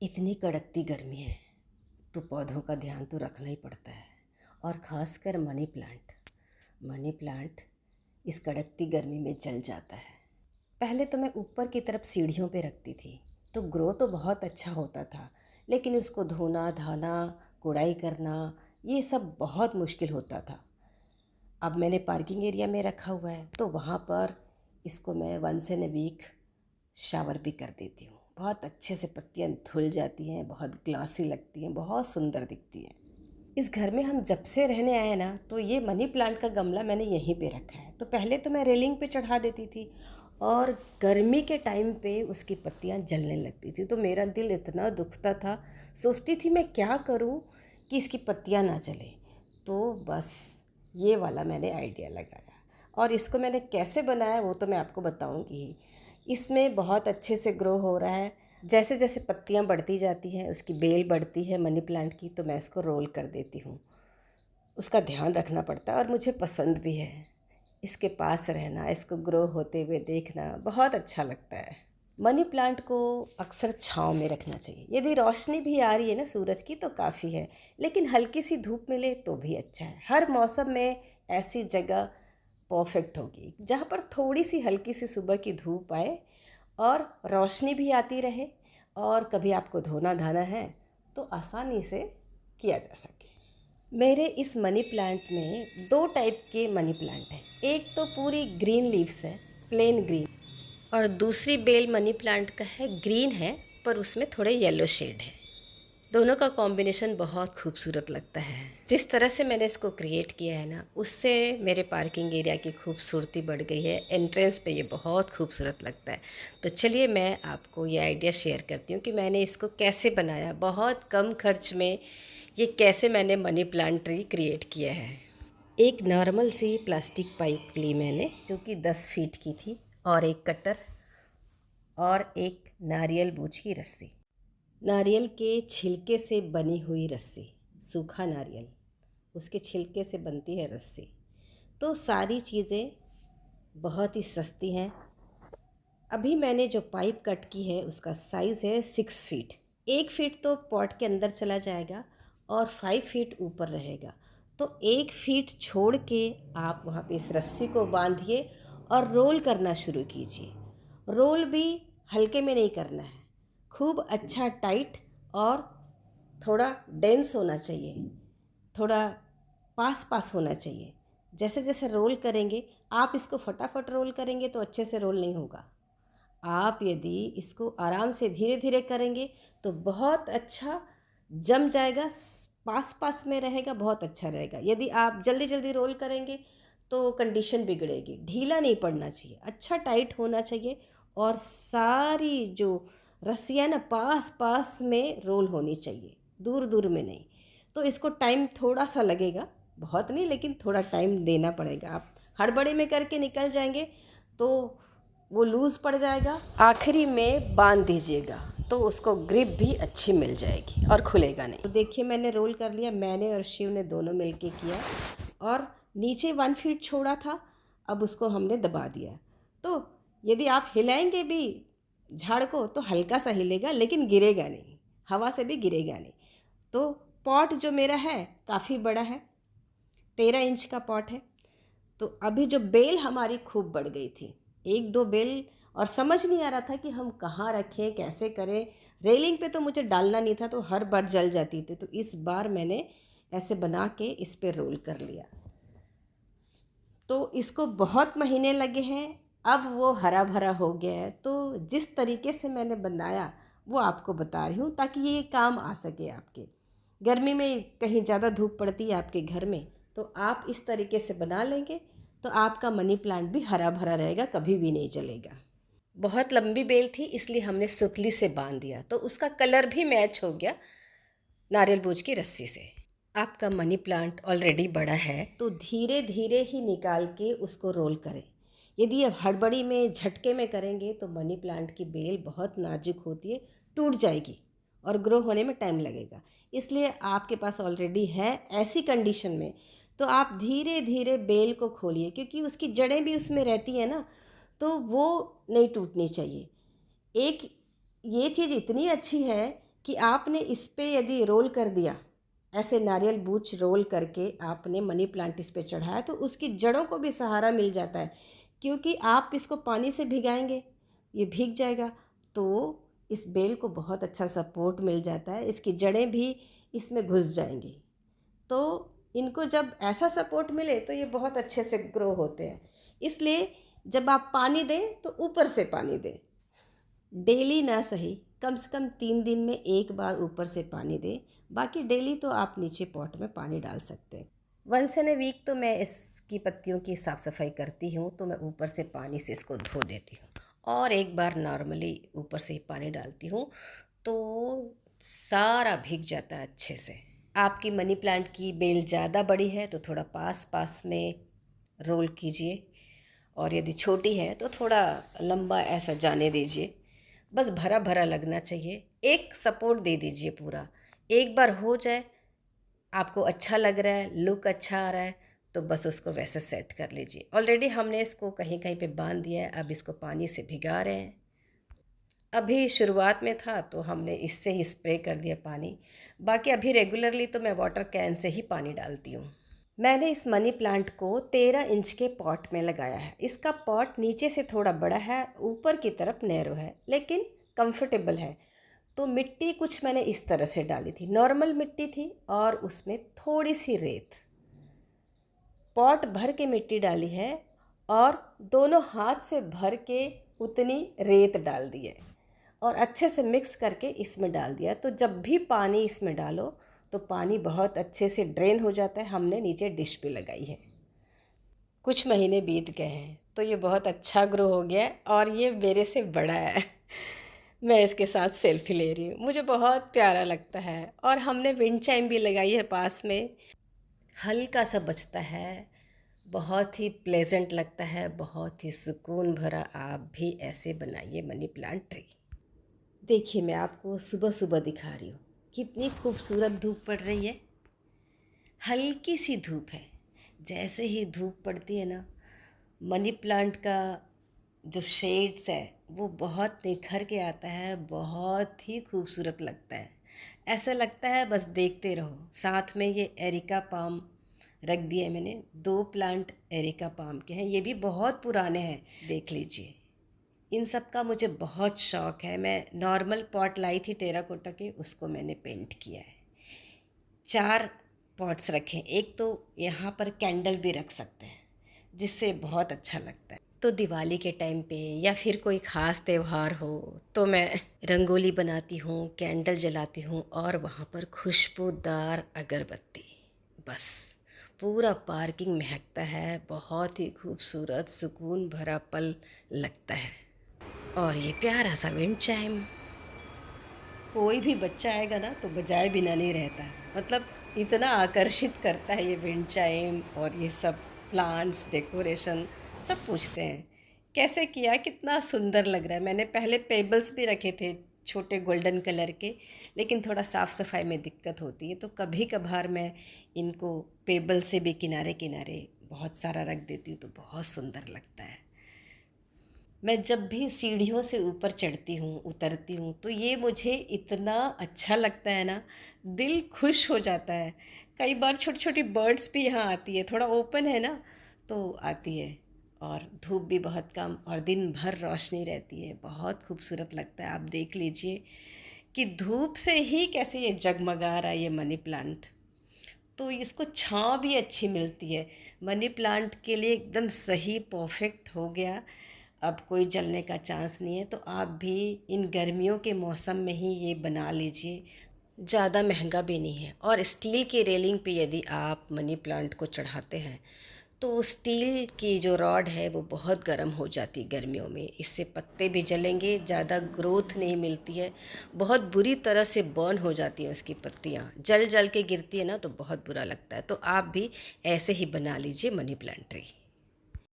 इतनी कड़कती गर्मी है तो पौधों का ध्यान तो रखना ही पड़ता है। और ख़ासकर मनी प्लांट इस कड़कती गर्मी में जल जाता है। पहले तो मैं ऊपर की तरफ सीढ़ियों पे रखती थी तो ग्रो तो बहुत अच्छा होता था, लेकिन उसको धोना धाना गुड़ाई करना ये सब बहुत मुश्किल होता था। अब मैंने पार्किंग एरिया में रखा हुआ है तो वहाँ पर इसको मैं once in a week shower भी कर देती हूँ। बहुत अच्छे से पत्तियाँ धुल जाती हैं, बहुत ग्लासी लगती हैं, बहुत सुंदर दिखती हैं। इस घर में हम जब से रहने आए ना तो ये मनी प्लांट का गमला मैंने यहीं पे रखा है। तो पहले तो मैं रेलिंग पे चढ़ा देती थी और गर्मी के टाइम पे उसकी पत्तियाँ जलने लगती थी तो मेरा दिल इतना दुखता था। सोचती थी मैं क्या करूँ कि इसकी पत्तियाँ ना जलें। तो बस ये वाला मैंने आइडिया लगाया और इसको मैंने कैसे बनाया वो तो मैं आपको बताऊँगी ही। इसमें बहुत अच्छे से ग्रो हो रहा है। जैसे जैसे पत्तियां बढ़ती जाती हैं, उसकी बेल बढ़ती है मनी प्लांट की, तो मैं इसको रोल कर देती हूँ। उसका ध्यान रखना पड़ता है और मुझे पसंद भी है। इसके पास रहना, इसको ग्रो होते हुए देखना बहुत अच्छा लगता है। मनी प्लांट को अक्सर छांव में रखना चाहिए। यदि रोशनी भी आ रही है ना सूरज की तो काफ़ी है, लेकिन हल्की सी धूप मिले तो भी अच्छा है। हर मौसम में ऐसी जगह परफेक्ट होगी जहाँ पर थोड़ी सी हल्की सी सुबह की धूप आए और रोशनी भी आती रहे, और कभी आपको धोना धाना है तो आसानी से किया जा सके। मेरे इस मनी प्लांट में दो टाइप के मनी प्लांट हैं। एक तो पूरी ग्रीन लीव्स है, प्लेन ग्रीन, और दूसरी बेल मनी प्लांट का है, ग्रीन है पर उसमें थोड़े येलो शेड है। दोनों का कॉम्बिनेशन बहुत खूबसूरत लगता है। जिस तरह से मैंने इसको क्रिएट किया है ना, उससे मेरे पार्किंग एरिया की खूबसूरती बढ़ गई है। एंट्रेंस पे ये बहुत खूबसूरत लगता है। तो चलिए मैं आपको ये आइडिया शेयर करती हूँ कि मैंने इसको कैसे बनाया, बहुत कम खर्च में ये कैसे मैंने मनी प्लांट ट्री क्रिएट किया है। एक नॉर्मल सी प्लास्टिक पाइप ली मैंने जो कि 10 फीट की थी, और एक कटर और एक नारियल बूझ की रस्सी। नारियल के छिलके से बनी हुई रस्सी, सूखा नारियल, उसके छिलके से बनती है रस्सी। तो सारी चीज़ें बहुत ही सस्ती हैं। अभी मैंने जो पाइप कट की है उसका साइज़ है 6 फीट। 1 फीट तो पॉट के अंदर चला जाएगा और 5 फीट ऊपर रहेगा। तो 1 फीट छोड़ के आप वहाँ पे इस रस्सी को बांधिए और रोल करना शुरू कीजिए। रोल भी हल्के में नहीं करना है, खूब अच्छा टाइट और थोड़ा डेंस होना चाहिए, थोड़ा पास पास होना चाहिए। जैसे जैसे रोल करेंगे, आप इसको फटाफट रोल करेंगे तो अच्छे से रोल नहीं होगा। आप यदि इसको आराम से धीरे धीरे करेंगे तो बहुत अच्छा जम जाएगा, पास पास में रहेगा, बहुत अच्छा रहेगा। यदि आप जल्दी जल्दी रोल करेंगे तो कंडीशन बिगड़ेगी। ढीला नहीं पड़ना चाहिए, अच्छा टाइट होना चाहिए, और सारी जो रस्सियाँ ना पास पास में रोल होनी चाहिए, दूर दूर में नहीं। तो इसको टाइम थोड़ा सा लगेगा, बहुत नहीं लेकिन थोड़ा टाइम देना पड़ेगा। आप हड़बड़ी में करके निकल जाएंगे तो वो लूज़ पड़ जाएगा। आखिरी में बांध दीजिएगा तो उसको ग्रिप भी अच्छी मिल जाएगी और खुलेगा नहीं। तो देखिए मैंने रोल कर लिया, मैंने और शिव ने दोनों मिलके किया, और नीचे 1 फीट छोड़ा था, अब उसको हमने दबा दिया। तो यदि आप हिलाएंगे भी झाड़ को तो हल्का सा हिलेगा, लेकिन गिरेगा नहीं, हवा से भी गिरेगा नहीं। तो पॉट जो मेरा है काफ़ी बड़ा है, 13 इंच का पॉट है। तो अभी जो बेल हमारी खूब बढ़ गई थी, 1-2 बेल, और समझ नहीं आ रहा था कि हम कहाँ रखें, कैसे करें। रेलिंग पे तो मुझे डालना नहीं था तो हर बार जल जाती थी, तो इस बार मैंने ऐसे बना के इस पे रोल कर लिया। तो इसको बहुत महीने लगे हैं, अब वो हरा भरा हो गया है। तो जिस तरीके से मैंने बनाया वो आपको बता रही हूँ ताकि ये काम आ सके आपके। गर्मी में कहीं ज़्यादा धूप पड़ती है आपके घर में, तो आप इस तरीके से बना लेंगे तो आपका मनी प्लांट भी हरा भरा रहेगा, कभी भी नहीं जलेगा। बहुत लंबी बेल थी इसलिए हमने सुतली से बांध दिया तो उसका कलर भी मैच हो गया नारियल बूझ की रस्सी से। आपका मनी प्लांट ऑलरेडी बड़ा है तो धीरे धीरे ही निकाल के उसको रोल करें। यदि आप हड़बड़ी में झटके में करेंगे तो मनी प्लांट की बेल बहुत नाजुक होती है, टूट जाएगी और ग्रो होने में टाइम लगेगा। इसलिए आपके पास ऑलरेडी है ऐसी कंडीशन में तो आप धीरे धीरे बेल को खोलिए, क्योंकि उसकी जड़ें भी उसमें रहती हैं ना, तो वो नहीं टूटनी चाहिए। एक ये चीज़ इतनी अच्छी है कि आपने इस पे यदि रोल कर दिया, ऐसे नारियल बूच रोल करके आपने मनी प्लांट इस पे चढ़ाया, तो उसकी जड़ों को भी सहारा मिल जाता है, क्योंकि आप इसको पानी से भिगाएंगे, ये भीग जाएगा, तो इस बेल को बहुत अच्छा सपोर्ट मिल जाता है, इसकी जड़ें भी इसमें घुस जाएंगी। तो इनको जब ऐसा सपोर्ट मिले तो ये बहुत अच्छे से ग्रो होते हैं। इसलिए जब आप पानी दें तो ऊपर से पानी दें, डेली ना सही, कम से कम 3 दिन में एक बार ऊपर से पानी दें। बाकी डेली तो आप नीचे पॉट में पानी डाल सकते हैं। वंस इन ए वीक तो मैं इसकी पत्तियों की साफ़ सफाई करती हूँ, तो मैं ऊपर से पानी से इसको धो देती हूँ और एक बार नॉर्मली ऊपर से ही पानी डालती हूँ, तो सारा भीग जाता है अच्छे से। आपकी मनी प्लांट की बेल ज़्यादा बड़ी है तो थोड़ा पास पास में रोल कीजिए, और यदि छोटी है तो थोड़ा लंबा ऐसा जाने दीजिए। बस भरा भरा लगना चाहिए, एक सपोर्ट दे दीजिए पूरा। एक बार हो जाए, आपको अच्छा लग रहा है, लुक अच्छा आ रहा है, तो बस उसको वैसे सेट कर लीजिए। ऑलरेडी हमने इसको कहीं कहीं पे बांध दिया है, अब इसको पानी से भिगा रहे हैं। अभी शुरुआत में था तो हमने इससे ही स्प्रे कर दिया पानी, बाकी अभी रेगुलरली तो मैं वाटर कैन से ही पानी डालती हूँ। मैंने इस मनी प्लांट को 13 इंच के पॉट में लगाया है। इसका पॉट नीचे से थोड़ा बड़ा है, ऊपर की तरफ नैरो है, लेकिन कंफर्टेबल है। तो मिट्टी कुछ मैंने इस तरह से डाली थी, नॉर्मल मिट्टी थी और उसमें थोड़ी सी रेत। पॉट भर के मिट्टी डाली है और दोनों हाथ से भर के उतनी रेत डाल दी है और अच्छे से मिक्स करके इसमें डाल दिया। तो जब भी पानी इसमें डालो तो पानी बहुत अच्छे से ड्रेन हो जाता है। हमने नीचे डिश भी लगाई है। कुछ महीने बीत गए हैं तो ये बहुत अच्छा ग्रो हो गया है और ये मेरे से बड़ा है। मैं इसके साथ सेल्फी ले रही हूँ, मुझे बहुत प्यारा लगता है। और हमने विंड चाइम भी लगाई है पास में, हल्का सा बजता है, बहुत ही प्लेजेंट लगता है, बहुत ही सुकून भरा। आप भी ऐसे बनाइए मनी प्लांट ट्री। देखिए, मैं आपको सुबह सुबह दिखा रही हूँ, कितनी खूबसूरत धूप पड़ रही है। हल्की सी धूप है, जैसे ही धूप पड़ती है ना, मनी प्लांट का जो शेड्स है वो बहुत निखर के आता है, बहुत ही खूबसूरत लगता है। ऐसा लगता है बस देखते रहो। साथ में ये एरिका पाम रख दिए मैंने, 2 प्लांट एरिका पाम के हैं, ये भी बहुत पुराने हैं, देख लीजिए। इन सब का मुझे बहुत शौक़ है। मैं नॉर्मल पॉट लाई थी टेराकोटा के, उसको मैंने पेंट किया है। 4 पॉट्स रखे, एक तो यहाँ पर कैंडल भी रख सकते हैं, जिससे बहुत अच्छा लगता है। तो दिवाली के टाइम पे या फिर कोई ख़ास त्यौहार हो तो मैं रंगोली बनाती हूँ, कैंडल जलाती हूँ और वहाँ पर खुशबूदार अगरबत्ती, बस पूरा पार्किंग महकता है। बहुत ही खूबसूरत सुकून भरा पल लगता है। और ये प्यारा सा विंड चाइम, कोई भी बच्चा आएगा ना तो बजाए बिना नहीं रहता, मतलब इतना आकर्षित करता है ये विंड चाइम। और ये सब प्लांट्स, डेकोरेशन सब पूछते हैं कैसे किया, कितना सुंदर लग रहा है। मैंने पहले पेबल्स भी रखे थे छोटे गोल्डन कलर के, लेकिन थोड़ा साफ़ सफाई में दिक्कत होती है, तो कभी कभार मैं इनको पेबल से भी किनारे किनारे बहुत सारा रख देती हूँ, तो बहुत सुंदर लगता है। मैं जब भी सीढ़ियों से ऊपर चढ़ती हूँ, उतरती हूँ, तो ये मुझे इतना अच्छा लगता है ना, दिल खुश हो जाता है। कई बार छोटी छोटी बर्ड्स भी यहाँ आती है, थोड़ा ओपन है ना तो आती है। और धूप भी बहुत कम और दिन भर रोशनी रहती है, बहुत खूबसूरत लगता है। आप देख लीजिए कि धूप से ही कैसे ये जगमगा रहा है ये मनी प्लांट। तो इसको छाँव भी अच्छी मिलती है, मनी प्लांट के लिए एकदम सही परफेक्ट हो गया। अब कोई जलने का चांस नहीं है, तो आप भी इन गर्मियों के मौसम में ही ये बना लीजिए, ज़्यादा महंगा भी नहीं है। और स्टील की रेलिंग पे यदि आप मनी प्लांट को चढ़ाते हैं तो स्टील की जो रॉड है वो बहुत गर्म हो जाती है गर्मियों में, इससे पत्ते भी जलेंगे, ज़्यादा ग्रोथ नहीं मिलती है, बहुत बुरी तरह से बर्न हो जाती हैं उसकी पत्तियाँ, जल जल के गिरती है ना, तो बहुत बुरा लगता है। तो आप भी ऐसे ही बना लीजिए मनी प्लांट ट्री।